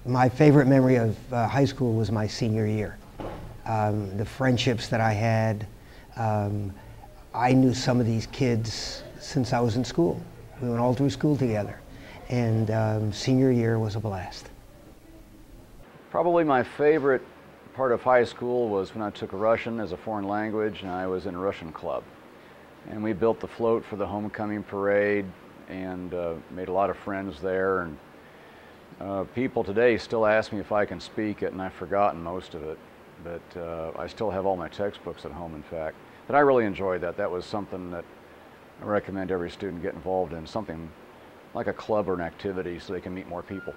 My favorite memory of high school was my senior year. The friendships that I had. I knew some of these kids since I was in school. We went all through school together. And senior year was a blast. Probably my favorite part of high school was when I took Russian as a foreign language and I was in a Russian club. And we built the float for the homecoming parade and made a lot of friends there. And people today still ask me if I can speak it, and I've forgotten most of it. But I still have all my textbooks at home, in fact. But I really enjoyed that. That was something that I recommend every student get involved in, something like a club or an activity so they can meet more people.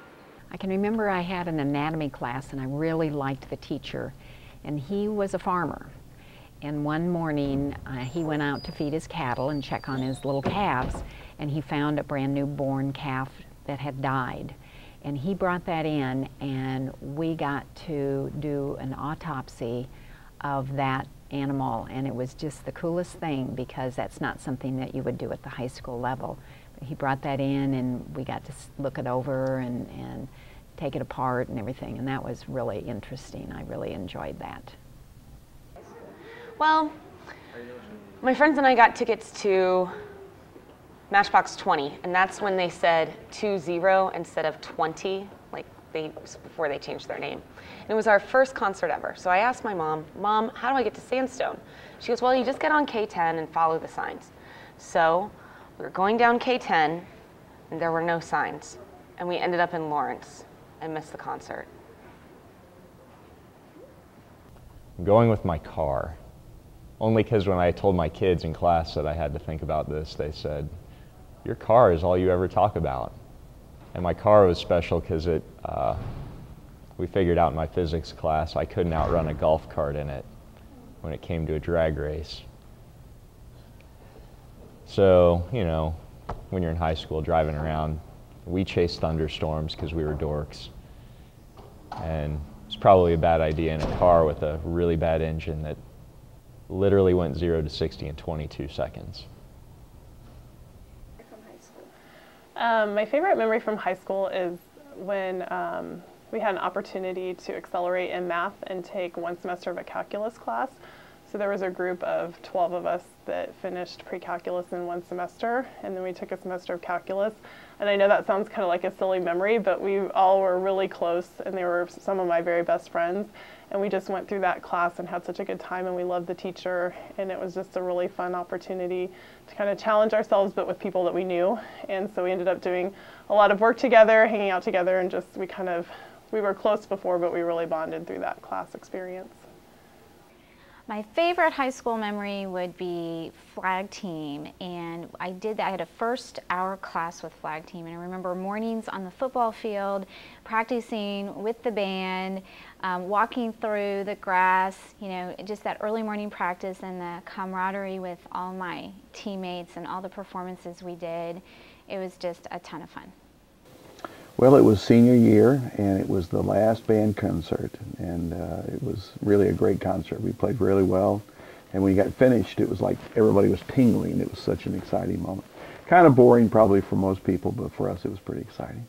I can remember I had an anatomy class and I really liked the teacher, and he was a farmer. And one morning he went out to feed his cattle and check on his little calves, and he found a brand new born calf that had died. And he brought that in, and we got to do an autopsy of that animal, and it was just the coolest thing because that's not something that you would do at the high school level. But he brought that in, and we got to look it over and take it apart and everything, and that was really interesting. I really enjoyed that. Well, my friends and I got tickets to Matchbox 20, and that's when they said 20 instead of 20, like before they changed their name. And it was our first concert ever. So I asked my mom, "Mom, how do I get to Sandstone?" She goes, "Well, you just get on K10 and follow the signs." So we were going down K10, and there were no signs. And we ended up in Lawrence and missed the concert. Going with my car. Only because when I told my kids in class that I had to think about this, they said, "Your car is all you ever talk about." And my car was special because we figured out in my physics class I couldn't outrun a golf cart in it when it came to a drag race. So, you know, when you're in high school driving around, we chased thunderstorms because we were dorks. And it's probably a bad idea in a car with a really bad engine that literally went 0 to 60 in 22 seconds. My favorite memory from high school is when we had an opportunity to accelerate in math and take one semester of a calculus class. So there was a group of 12 of us that finished pre-calculus in one semester, and then we took a semester of calculus. And I know that sounds kind of like a silly memory, but we all were really close, and they were some of my very best friends. And we just went through that class and had such a good time, and we loved the teacher, and it was just a really fun opportunity to kind of challenge ourselves, but with people that we knew. And so we ended up doing a lot of work together, hanging out together, and just we were close before, but we really bonded through that class experience. My favorite high school memory would be flag team, and I had a first hour class with flag team, and I remember mornings on the football field practicing with the band, walking through the grass, you know, just that early morning practice and the camaraderie with all my teammates and all the performances we did. It was just a ton of fun. Well, it was senior year, and it was the last band concert, and it was really a great concert. We played really well, and when we got finished, it was like everybody was tingling. It was such an exciting moment. Kind of boring probably for most people, but for us it was pretty exciting.